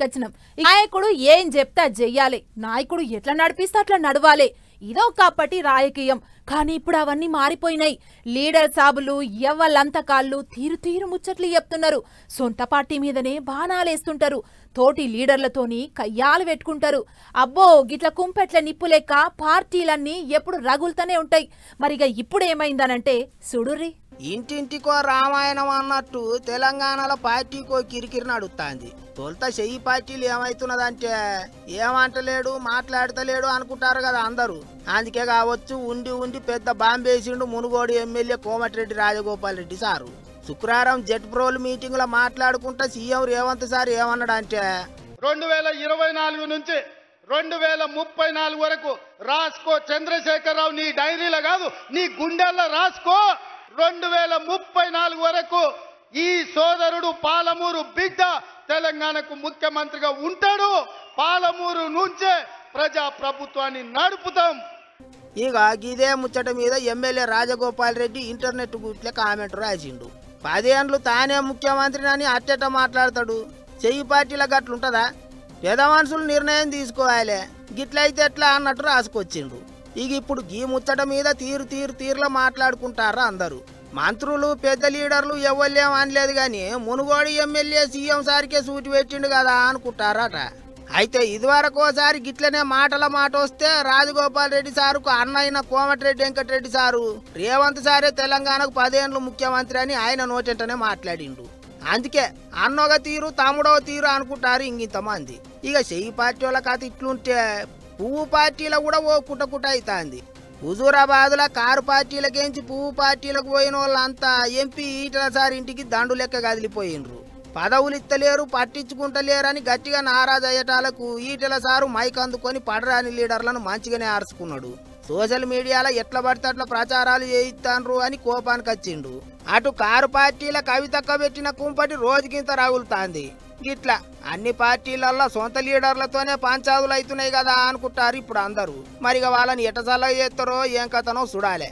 పట్టుకొచ్చినాం. నాయకుడు ఏం చెప్తా చెయ్యాలి, నాయకుడు ఎట్లా నడిపిస్తే అట్లా నడవాలి. ఇదో కాపటి రాజకీయం. కానీ ఇప్పుడు అవన్నీ మారిపోయినాయి. లీడర్ సాబులు ఎవ్వలంతకాళ్ళు తీరు తీరు ముచ్చట్లు చెప్తున్నారు. సొంత పార్టీ మీదనే బాణాలేస్తుంటారు. తోటి లీడర్లతోని కయ్యాలు పెట్టుకుంటారు. అబ్బో గిట్ల కుంపెట్ల నిప్పు లెక్క పార్టీలన్నీ ఎప్పుడు రగులుతూనే ఉంటాయి. మరిగా ఇప్పుడు ఏమైందనంటే సుడుర్రి. ఇంటింటికో రామాయణం అన్నట్టు తెలంగాణలో పార్టీకో కిరికిరి నడుస్తుంది. తొలుత చెయ్యి పార్టీలు ఏమవుతున్నదంటే ఏమంటలేడు మాట్లాడతలేడు అనుకుంటారు కదా అందరూ. అందుకే కావచ్చు ఉండి ఉండి పెద్ద బాంబేసిండు మునుగోడు ఎమ్మెల్యే కోమటిరెడ్డి రాజగోపాల్ రెడ్డి సారు. శుక్రవారం జెట్ ప్రోల్ మీటింగ్ లో మాట్లాడుకుంటా సీఎం రేవంత్ సార్ ఏమన్నాడంటే 2024 నుంచి 2034 వరకు రాసుకో చంద్రశేఖరరావు, నీ డైరీలో కాదు నీ గుండెల్లో రాసుకో. 2034 వరకు ఈ సోదరుడు పాలమూరు బిడ్డ తెలంగాణకు ముఖ్యమంత్రిగా ఉంటాడు. పాలమూరు నుంచే ప్రజా ప్రభుత్వాన్ని నడుపుతాం. ఇక ఇదే ముచ్చట మీద ఎమ్మెల్యే రాజగోపాల్ రెడ్డి ఇంటర్నెట్ గుట్లే కామెంట్ రాసిండు. 10 ఏళ్ళు తానే ముఖ్యమంత్రిని అట్టెట మాట్లాడతాడు. చెయ్యి పార్టీల గట్లుంటదా? పెద్ద మనుషులు నిర్ణయం తీసుకోవాలి, గిట్లయితే ఎట్లా అన్నట్టు రాసుకొచ్చిండు. ఇక ఇప్పుడు ఈ ముచ్చట మీద తీరులో మాట్లాడుకుంటారా అందరూ. మంత్రులు పెద్ద లీడర్లు ఎవళ్ళేం అనలేదు కానీ మునుగోడు ఎమ్మెల్యే సీఎం సారికే సూటి పెట్టిండు కదా అనుకుంటారట. అయితే ఇదివరకోసారి గిట్లనే మాటల మాట వస్తే రాజగోపాల్ రెడ్డి సారుకు అన్నైన కోమటిరెడ్డి వెంకటరెడ్డి సారు రేవంత్ సారే తెలంగాణకు 10 ఏళ్ళు ముఖ్యమంత్రి అని ఆయన నోటెంటనే మాట్లాడిండు. అందుకే అన్నొక తీరు తమ్ముడో తీరు అనుకుంటారు ఇంగింతమంది. ఇక చెయ్యి పార్టీ వాళ్ళ కథ ఇట్లుంటే పువ్వు పార్టీలో కూడా ఓ కుటకుట అవుతుంది. హుజూరాబాద్లో కారు పార్టీలకేంచి పువ్వు పార్టీలకు పోయిన వాళ్ళంతా ఎంపీ ఈటల సార్ ఇంటికి దండు లెక్క కదిలిపోయినరు. పదవులు ఇత్తలేరు, పట్టించుకుంటలేరని గట్టిగా నారాజు అయ్యటాలకు ఈటల సారు మైక్ అందుకొని పడరాని లీడర్లను మంచిగానే ఆర్చుకున్నాడు. సోషల్ మీడియాలో ఎట్లా పడితే అట్లా ప్రచారాలు చేయిస్తాన్రు అని కోపానికి వచ్చిండు. అటు కారు పార్టీల కవితక్క పెట్టిన కుంపటి రోజుకింత రగులుతాంది. గిట్లా అన్ని పార్టీలల్లో సొంత లీడర్లతోనే పంచాదులు అవుతున్నాయి కదా అనుకుంటారు ఇప్పుడు అందరూ. మరిగా వాళ్ళని ఎట సలహా చేస్తారో ఏం కథనో చూడాలి.